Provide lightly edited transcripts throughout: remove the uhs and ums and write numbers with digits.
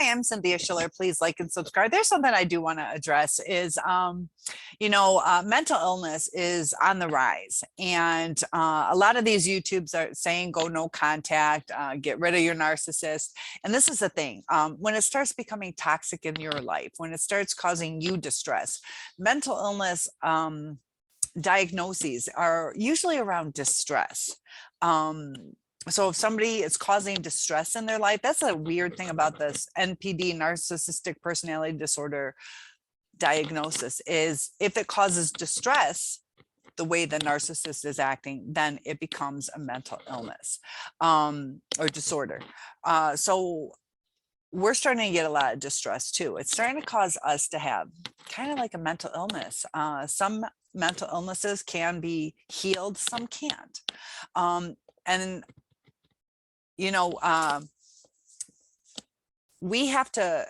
Hi, I'm Cynthia Schiller. Please like and subscribe. There's something I do want to address is, mental illness is on the rise. And a lot of these YouTubes are saying go no contact, get rid of your narcissist. And this is the thing, when it starts becoming toxic in your life, when it starts causing you distress, mental illness diagnoses are usually around distress. Um, so if somebody is causing distress in their life, that's a weird thing about this NPD, narcissistic personality disorder diagnosis, is if it causes distress, the way the narcissist is acting, then it becomes a mental illness or disorder. So we're starting to get a lot of distress too. It's starting to cause us to have kind of like a mental illness. Some mental illnesses can be healed, some can't. And we have to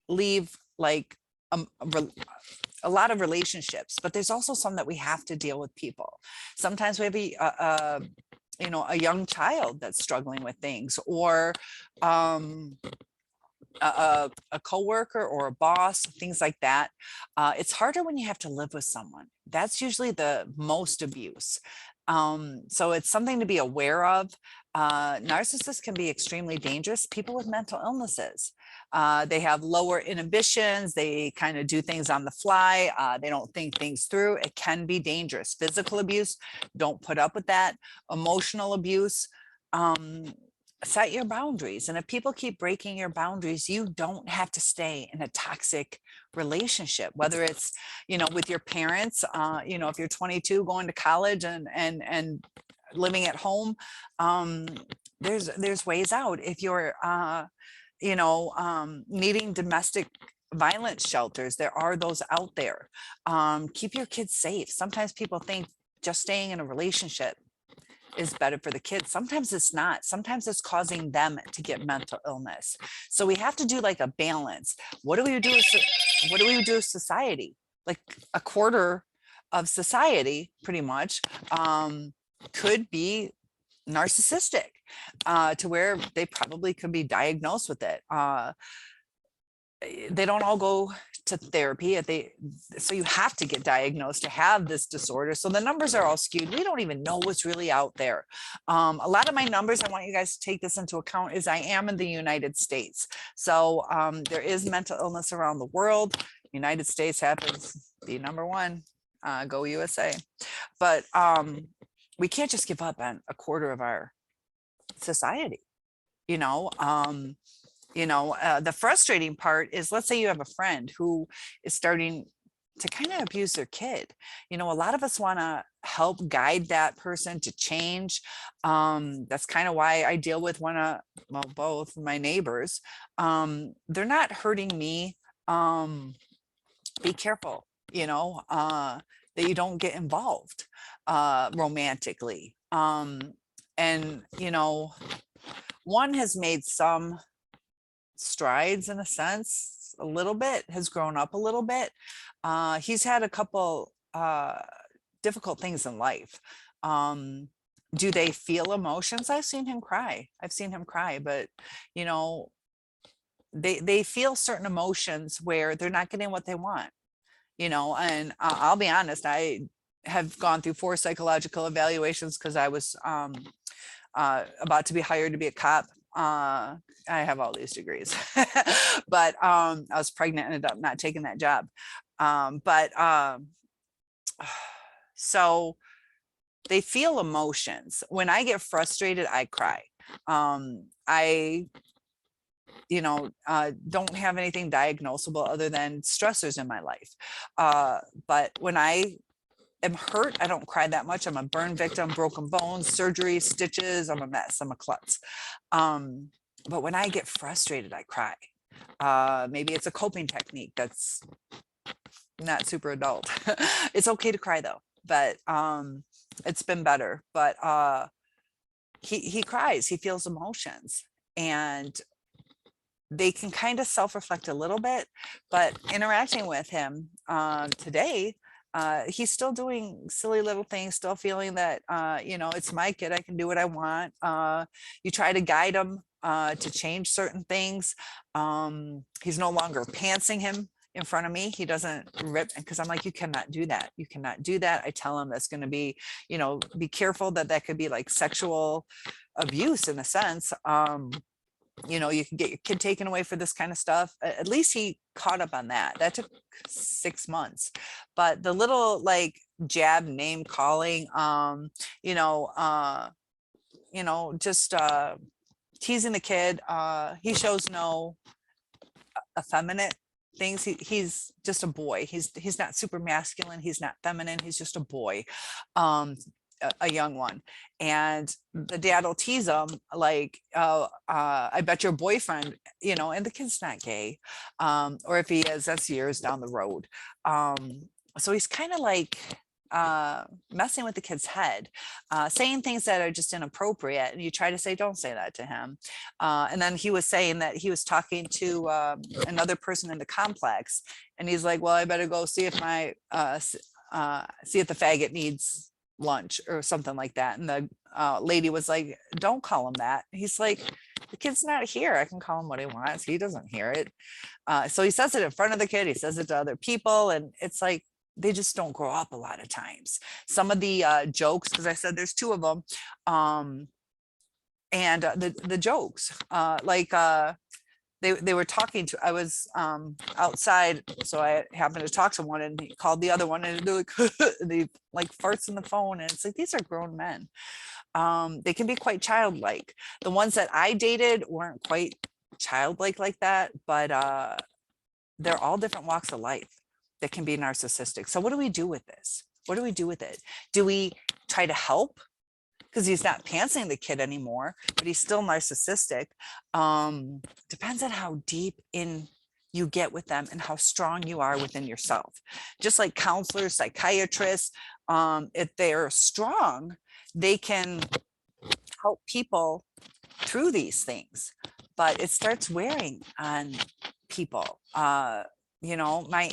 leave like a lot of relationships, but there's also some that we have to deal with people. Sometimes we have a young child that's struggling with things, or a coworker or a boss, things like that. It's harder when you have to live with someone. That's usually the most abuse. So it's something to be aware of. Narcissists can be extremely dangerous. People with mental illnesses, they have lower inhibitions. They kind of do things on the fly. They don't think things through. It can be dangerous. Physical abuse, don't put up with that. Emotional abuse, set your boundaries. And if people keep breaking your boundaries, you don't have to stay in a toxic relationship, whether it's, with your parents, if you're 22 going to college and living at home, there's ways out. If you're, needing domestic violence shelters, there are those out there. Keep your kids safe. Sometimes people think just staying in a relationship is better for the kids. Sometimes it's not. Sometimes it's causing them to get mental illness. So we have to do like a balance. What do we do? What do we do as society? Like a quarter of society pretty much could be narcissistic to where they probably could be diagnosed with it. They don't all go to therapy so you have to get diagnosed to have this disorder. So the numbers are all skewed. We don't even know what's really out there. A lot of my numbers, I want you guys to take this into account, is I am in the United States. So there is mental illness around the world. United States happens to be number one. Go USA. But we can't just give up on a quarter of our society. The frustrating part is, let's say you have a friend who is starting to kind of abuse their kid. A lot of us want to help guide that person to change. That's kind of why I deal with both my neighbors. They're not hurting me. Be careful, that you don't get involved romantically. And one has made some strides in a sense, a little bit, has grown up a little bit. He's had a couple difficult things in life. Do they feel emotions? I've seen him cry, but they feel certain emotions where they're not getting what they want, and I'll be honest, I have gone through 4 psychological evaluations because I was about to be hired to be a cop. I have all these degrees, but I was pregnant and ended up not taking that job. So they feel emotions. When I get frustrated, I cry. I don't have anything diagnosable other than stressors in my life. But when I am hurt, I don't cry that much. I'm a burn victim, broken bones, surgery, stitches. I'm a mess. I'm a klutz. But when I get frustrated, I cry. Maybe it's a coping technique that's not super adult. It's okay to cry though, but it's been better. But he cries, he feels emotions, and they can kind of self-reflect a little bit. But interacting with him today, he's still doing silly little things, still feeling that, it's my kid, I can do what I want. You try to guide him to change certain things. He's no longer pantsing him in front of me. He doesn't rip, because I'm like, you cannot do that. You cannot do that. I tell him that's going to be, be careful, that could be like sexual abuse in a sense. You can get your kid taken away for this kind of stuff. At least he caught up on that. That took 6 months. But the little like jab name calling, just teasing the kid. He shows no effeminate things. He's just a boy. He's not super masculine. He's not feminine. He's just a boy. A young one, and the dad will tease him like, I bet your boyfriend, and the kid's not gay, or if he is, that's years down the road. So he's kind of like messing with the kid's head, saying things that are just inappropriate, and you try to say, don't say that to him. And then he was saying that he was talking to another person in the complex, and he's like, well, I better go see if my see if the faggot needs lunch or something like that. And the lady was like, don't call him that. He's like, the kid's not here, I can call him what he wants, he doesn't hear it. So he says it in front of the kid, he says it to other people, and it's like, they just don't grow up a lot of times. Some of the jokes, because I said there's 2 of them, and the jokes, they were talking to, I was outside, so I happened to talk to one, and he called the other one, and they're like, they like farts in the phone, and it's like, these are grown men. They can be quite childlike. The ones that I dated weren't quite childlike like that, but they're all different walks of life that can be narcissistic. So what do we do with this? What do we do with it? Do we try to help? Because he's not pantsing the kid anymore, but he's still narcissistic. Depends on how deep in you get with them and how strong you are within yourself. Just like counselors, psychiatrists, if they're strong, they can help people through these things, but it starts wearing on people. My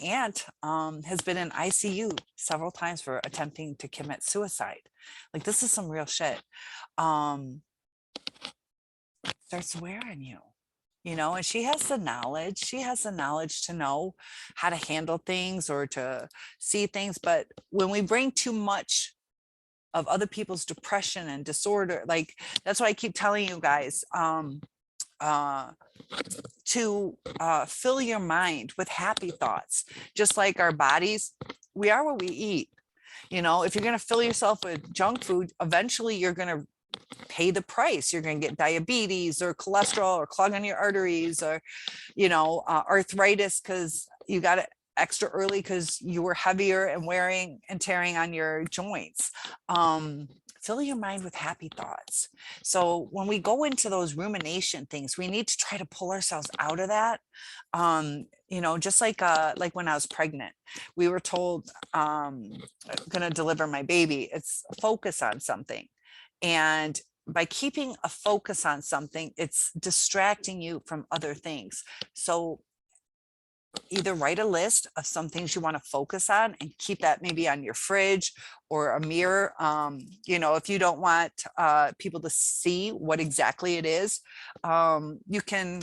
aunt has been in ICU several times for attempting to commit suicide. Like, this is some real shit. Starts wearing you, and she has the knowledge. She has the knowledge to know how to handle things or to see things. But when we bring too much of other people's depression and disorder, like, that's why I keep telling you guys, to fill your mind with happy thoughts. Just like our bodies, we are what we eat. If you're going to fill yourself with junk food, eventually you're going to pay the price. You're going to get diabetes or cholesterol or clog on your arteries, or arthritis because you got it extra early because you were heavier and wearing and tearing on your joints. Fill your mind with happy thoughts. So when we go into those rumination things, we need to try to pull ourselves out of that. Just like when I was pregnant, we were told, gonna deliver my baby, it's focus on something. And by keeping a focus on something, it's distracting you from other things. So either write a list of some things you want to focus on and keep that maybe on your fridge or a mirror. If you don't want people to see what exactly it is, you can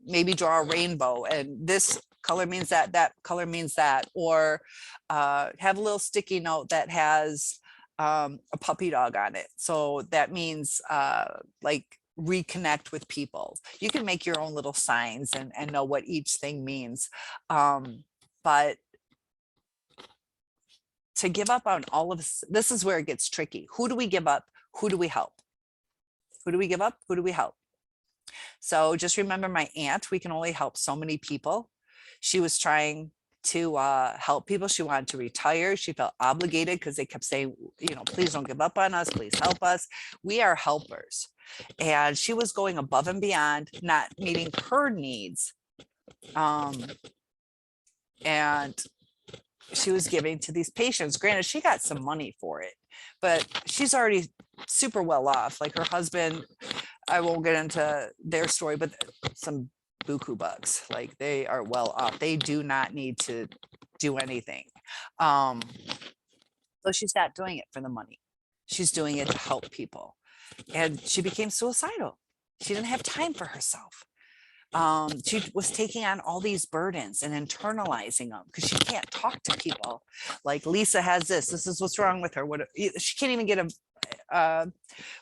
maybe draw a rainbow, and this color means that, that color means that, or have a little sticky note that has a puppy dog on it. So that means like reconnect with people. You can make your own little signs and know what each thing means. But to give up on all of this is where it gets tricky. Who do we give up? Who do we help? Who do we give up? Who do we help? So just remember, my aunt, we can only help so many people. She was trying to help people. She wanted to retire. She felt obligated because they kept saying, please don't give up on us. Please help us. We are helpers. And she was going above and beyond, not meeting her needs. And she was giving to these patients. Granted, she got some money for it, but she's already super well off. Like her husband, I won't get into their story, but some buku bucks, like they are well off. They do not need to do anything. So she's not doing it for the money. She's doing it to help people. And she became suicidal. She didn't have time for herself. She was taking on all these burdens and internalizing them because she can't talk to people. Like, Lisa has this is what's wrong with her. What she can't even get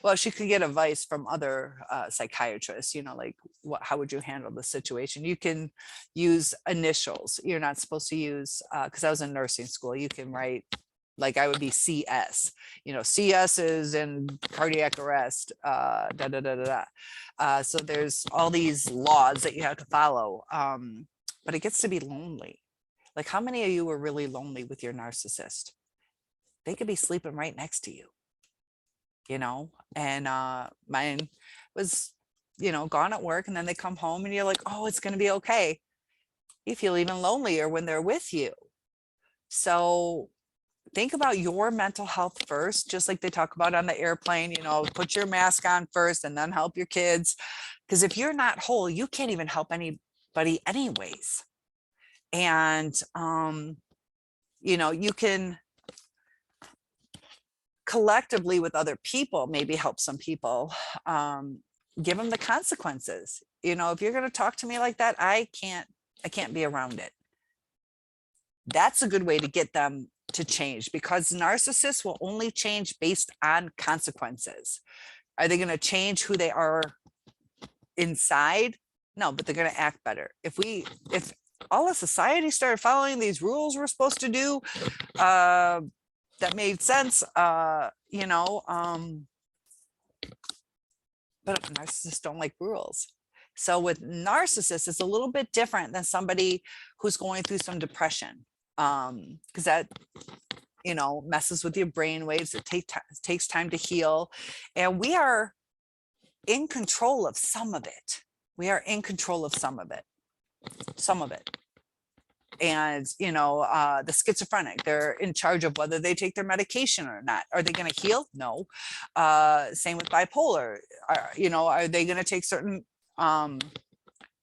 well, she could get advice from other psychiatrists, you know, like, how would you handle the situation? You can use initials. You're not supposed to use, because I was in nursing school, you can write, like, I would be CS, you know, CS is in cardiac arrest, so there's all these laws that you have to follow. But it gets to be lonely. Like, how many of you were really lonely with your narcissist? They could be sleeping right next to you, you know. And mine was, you know, gone at work, and then they come home and you're like, oh, it's going to be okay. You feel even lonelier when they're with you. So think about your mental health first, just like they talk about on the airplane, you know, put your mask on first and then help your kids. Because if you're not whole, you can't even help anybody anyways. And, you know, you can collectively with other people, maybe help some people, give them the consequences. You know, if you're going to talk to me like that, I can't be around it. That's a good way to get them to change, because narcissists will only change based on consequences. Are they going to change who they are inside? No, but they're going to act better. If all of society started following these rules we're supposed to do, that made sense, you know, but narcissists don't like rules. So with narcissists, it's a little bit different than somebody who's going through some depression, because that, you know, messes with your brain waves. It takes time to heal, and we are in control of some of it. We are in control of some of it. And, you know, the schizophrenic, they're in charge of whether they take their medication or not. Are they going to heal? No. Same with bipolar. You know, are they going to take certain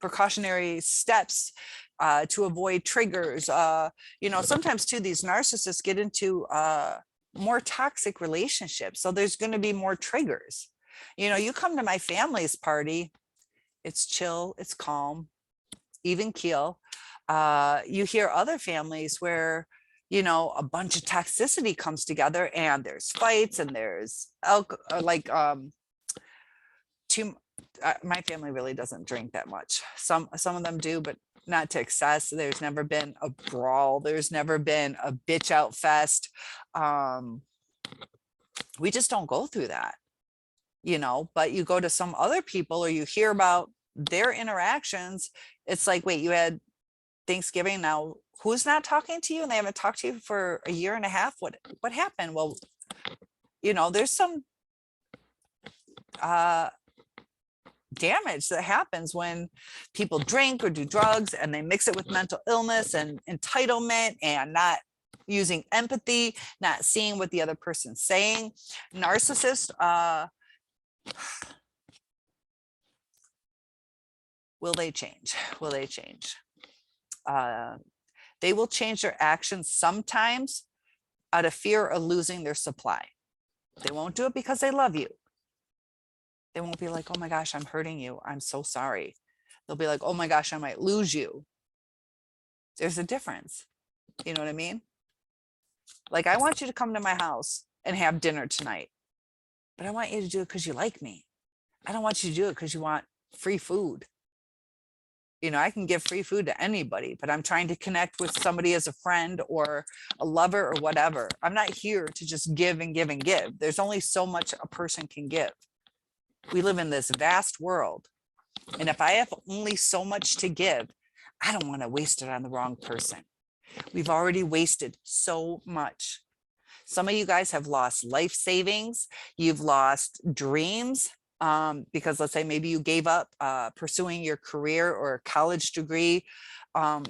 precautionary steps to avoid triggers? You know, sometimes too, these narcissists get into more toxic relationships. So there's going to be more triggers. You know, you come to my family's party, it's chill, it's calm, even keel. You hear other families where, you know, a bunch of toxicity comes together and there's fights and there's my family really doesn't drink that much. Some of them do, but not to excess. There's never been a brawl. There's never been a bitch out fest. We just don't go through that, you know. But you go to some other people or you hear about their interactions. It's like, wait, you had Thanksgiving, now who's not talking to you and they haven't talked to you for a year and a half? What happened? Well, you know, there's some damage that happens when people drink or do drugs and they mix it with mental illness and entitlement and not using empathy, not seeing what the other person's saying. Narcissist, will they change? Will they change? They will change their actions sometimes out of fear of losing their supply. They won't do it because they love you. They won't be like, oh my gosh, I'm hurting you, I'm so sorry. They'll be like, oh my gosh, I might lose you. There's a difference. You know what I mean? Like, I want you to come to my house and have dinner tonight, but I want you to do it because you like me. I don't want you to do it because you want free food. You know, I can give free food to anybody, but I'm trying to connect with somebody as a friend or a lover or whatever. I'm not here to just give and give and give. There's only so much a person can give. We live in this vast world. And if I have only so much to give, I don't want to waste it on the wrong person. We've already wasted so much. Some of you guys have lost life savings. You've lost dreams. Because let's say maybe you gave up pursuing your career or a college degree to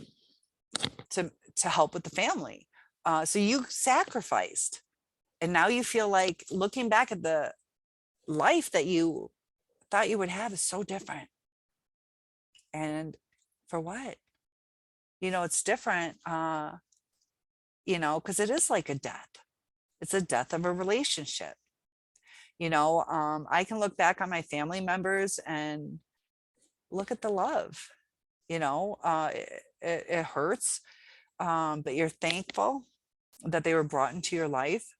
help with the family. So you sacrificed, and now you feel like looking back at the life that you thought you would have is so different. And for what? You know, it's different you know, because it is like a death. It's a death of a relationship. I can look back on my family members and look at the love, it hurts, but you're thankful that they were brought into your life.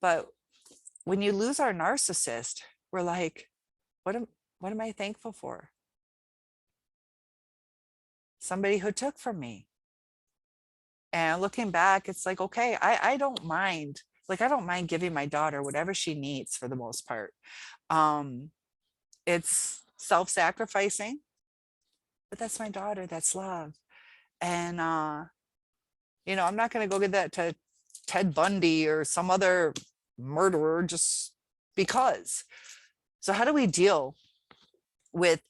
But when you lose our narcissist, we're like, what am I thankful for? Somebody who took from me. And looking back, it's like, okay, I don't mind. Like, I don't mind giving my daughter whatever she needs for the most part. It's self-sacrificing, but that's my daughter. That's love. And, I'm not going to go get that to Ted Bundy or some other murderer just because. So how do we deal with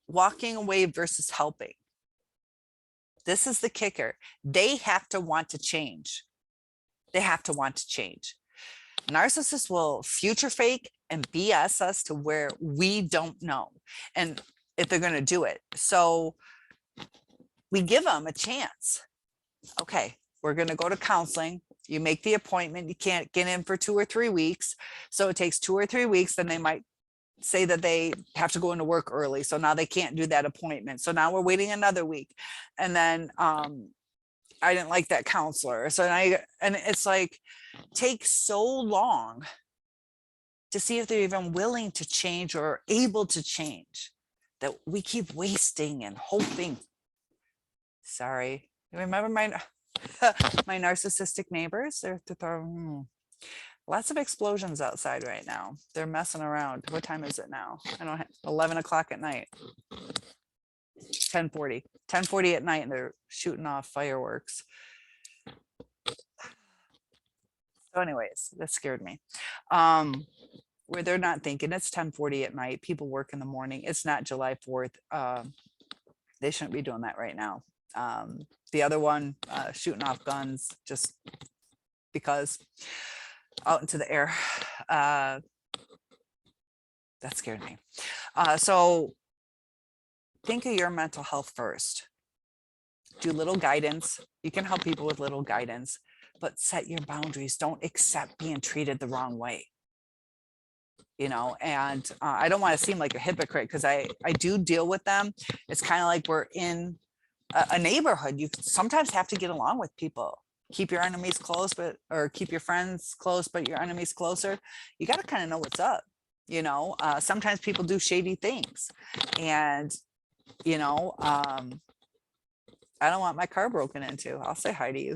walking away versus helping? This is the kicker. They have to want to change. They have to want to change. Narcissists will future fake and BS us to where we don't know. And if they're going to do it. So we give them a chance. Okay, we're going to go to counseling. You make the appointment. You can't get in for 2 or 3 weeks. So it takes 2 or 3 weeks. Then they might say that they have to go into work early. So now they can't do that appointment. So now we're waiting another week. And then I didn't like that counselor. So and it's like, takes so long to see if they're even willing to change or able to change, that we keep wasting and hoping. Sorry. Remember my my narcissistic neighbors? They're lots of explosions outside right now. They're messing around. What time is it now? I don't have 11 o'clock at night. 10:40 at night, and they're shooting off fireworks. So anyways, that scared me. Where they're not thinking it's 10:40 at night. People work in the morning. It's not July 4th. They shouldn't be doing that right now. The other one, shooting off guns just because, out into the air. That scared me. So think of your mental health first. Do little guidance. You can help people with little guidance, but set your boundaries. Don't accept being treated the wrong way. And I don't want to seem like a hypocrite, because I do deal with them. It's kind of like we're in a neighborhood. You sometimes have to get along with people. Keep your enemies close, or keep your friends close, but your enemies closer. You got to kind of know what's up. Sometimes people do shady things, and I don't want my car broken into. I'll say hi to you.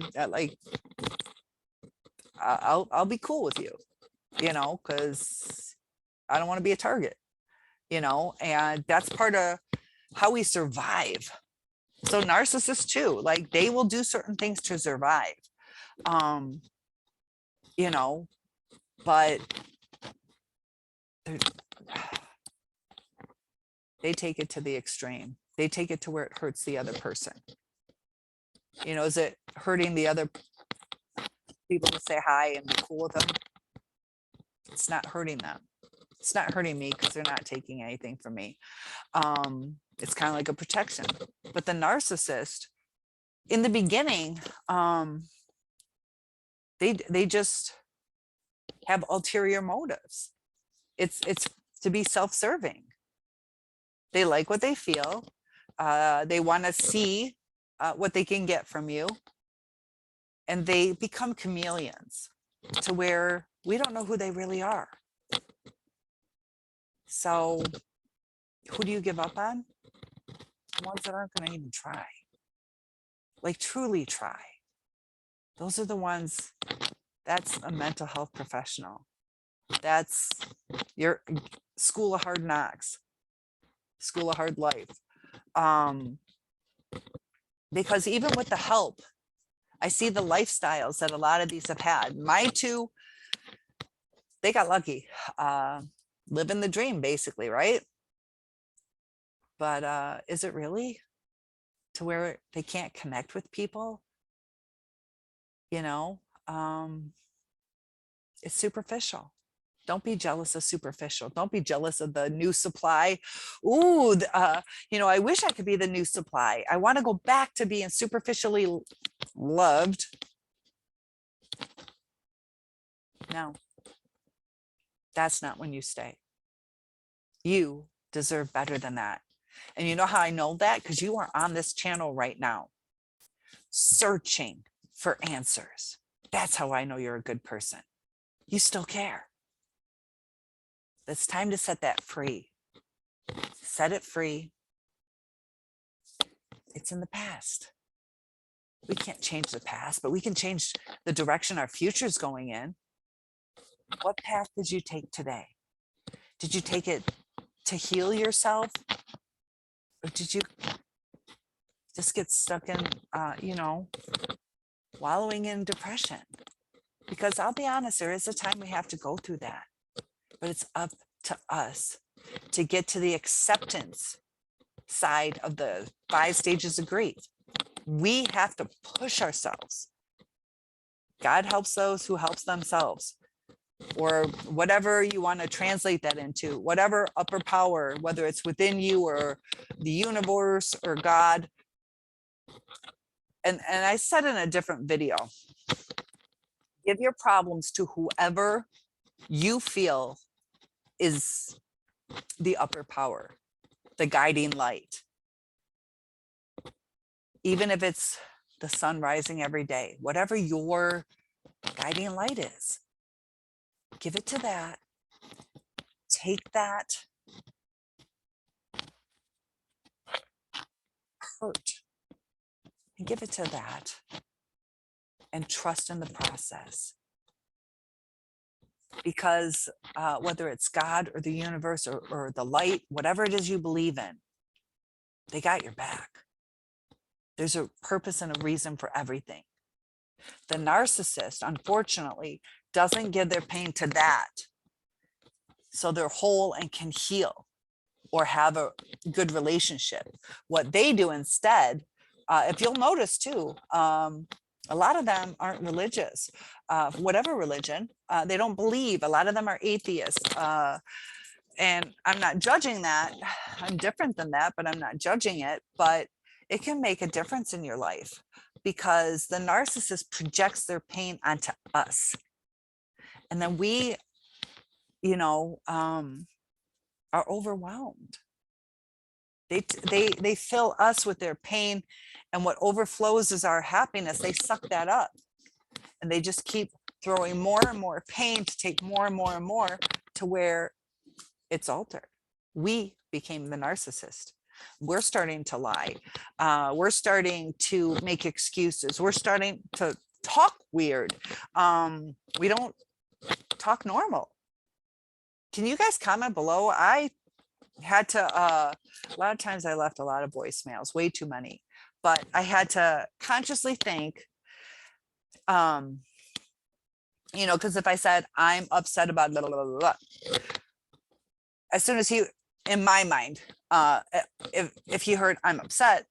I'll be cool with you, because I don't want to be a target, and that's part of how we survive. So narcissists too, like, they will do certain things to survive, but they take it to the extreme. They take it to where it hurts the other person. Is it hurting the other people to say hi and be cool with them? It's not hurting them. It's not hurting me, because they're not taking anything from me. It's kind of like a protection. But the narcissist, in the beginning, they just have ulterior motives. It's to be self-serving. They like what they feel. They want to see what they can get from you. And they become chameleons to where we don't know who they really are. So who do you give up on? The ones that aren't going to even try. Like, truly try. Those are the ones. That's a mental health professional. That's your school of hard knocks, school of hard life. Because even with the help, I see the lifestyles that a lot of these have had. My two, they got lucky. Living the dream, basically, right? But is it really to where they can't connect with people? It's superficial. Don't be jealous of superficial. Don't be jealous of the new supply. Ooh, I wish I could be the new supply. I want to go back to being superficially loved. No, that's not when you stay. You deserve better than that. And you know how I know that? Because you are on this channel right now, searching for answers. That's how I know you're a good person. You still care. It's time to set that free. Set it free. It's in the past. We can't change the past, but we can change the direction our future's going in. What path did you take today? Did you take it to heal yourself? Or did you just get stuck in, wallowing in depression? Because I'll be honest, there is a time we have to go through that. But it's up to us to get to the acceptance side of the 5 stages of grief. We have to push ourselves. God helps those who helps themselves, or whatever you want to translate that into, whatever upper power, whether it's within you or the universe or God. And I said in a different video, give your problems to whoever you feel is the upper power, the guiding light. Even if it's the sun rising every day, whatever your guiding light is, give it to that. Take that hurt and give it to that, and trust in the process. Because whether it's God or the universe or the light, whatever it is you believe in, they got your back. There's a purpose and a reason for everything. The narcissist, unfortunately, doesn't give their pain to that, so they're whole and can heal or have a good relationship. What they do instead, if you'll notice too, a lot of them aren't religious, whatever religion, they don't believe. A lot of them are atheists. And I'm not judging that. I'm different than that, but I'm not judging it. But it can make a difference in your life, because the narcissist projects their pain onto us. And then we, are overwhelmed. They fill us with their pain, and what overflows is our happiness. They suck that up, and they just keep throwing more and more pain to take more and more and more, to where it's altered. We became the narcissist. We're starting to lie. We're starting to make excuses. We're starting to talk weird. We don't talk normal. Can you guys comment below? I had to, a lot of times I left a lot of voicemails, way too many, but I had to consciously think, because if I said, I'm upset about blah, blah, blah, blah, as soon as he, in my mind, if he heard I'm upset,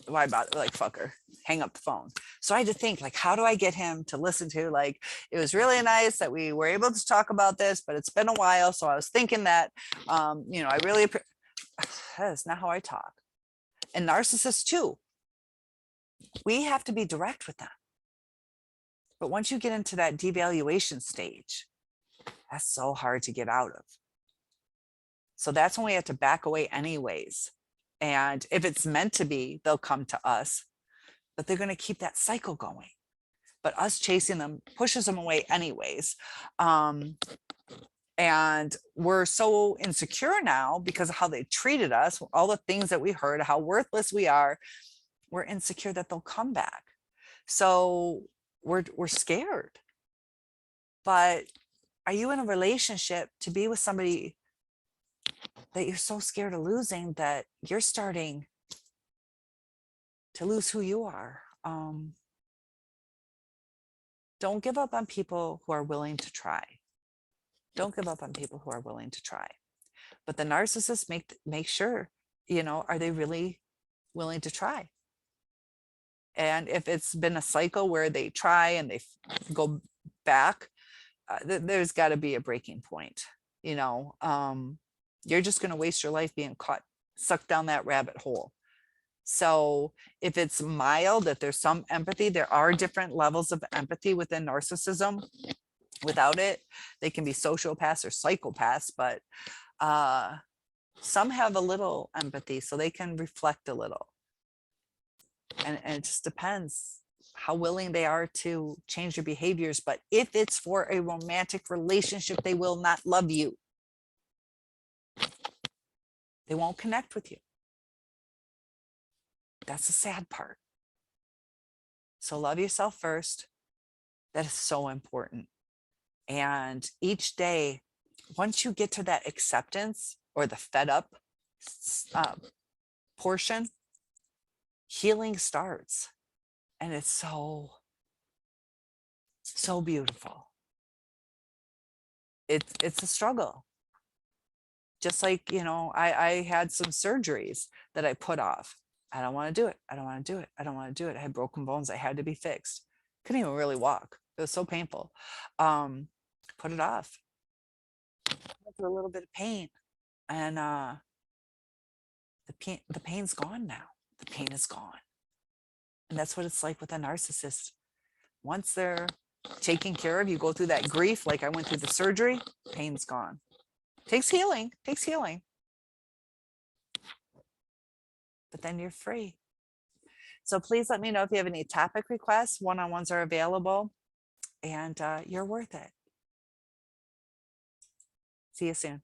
why about it? Like, fucker, hang up the phone. So I had to think, like, how do I get him to listen to, like, it was really nice that we were able to talk about this, but it's been a while. So I was thinking that, I really, that's not how I talk. And narcissists too. We have to be direct with them. But once you get into that devaluation stage, that's so hard to get out of. So that's when we have to back away anyways. And if it's meant to be, they'll come to us, but they're going to keep that cycle going. But us chasing them pushes them away anyways. And we're so insecure now because of how they treated us, all the things that we heard, how worthless we are. We're insecure that they'll come back. So we're scared. But are you in a relationship to be with somebody that you're so scared of losing that you're starting to lose who you are? Don't give up on people who are willing to try. Don't give up on people who are willing to try. But the narcissists make sure, are they really willing to try? And if it's been a cycle where they try and they go back, there's got to be a breaking point. You're just going to waste your life being caught, sucked down that rabbit hole. So if it's mild, if there's some empathy, there are different levels of empathy within narcissism. Without it, they can be sociopaths or psychopaths, but some have a little empathy, so they can reflect a little. And it just depends how willing they are to change their behaviors. But if it's for a romantic relationship, they will not love you. They won't connect with you. That's the sad part. So love yourself first. That is so important. And each day, once you get to that acceptance or the fed up portion, healing starts. And it's so beautiful. It's a struggle. Just like, you know, I had some surgeries that I put off. I don't want to do it. I don't want to do it. I don't want to do it. I had broken bones. I had to be fixed. Couldn't even really walk. It was so painful. Put it off. Went through a little bit of pain. And the pain's gone now. The pain is gone. And that's what it's like with a narcissist. Once they're taken care of, you go through that grief, like I went through the surgery, pain's gone. Takes healing, but then you're free. So please let me know if you have any topic requests. One-on-ones are available, and you're worth it. See you soon.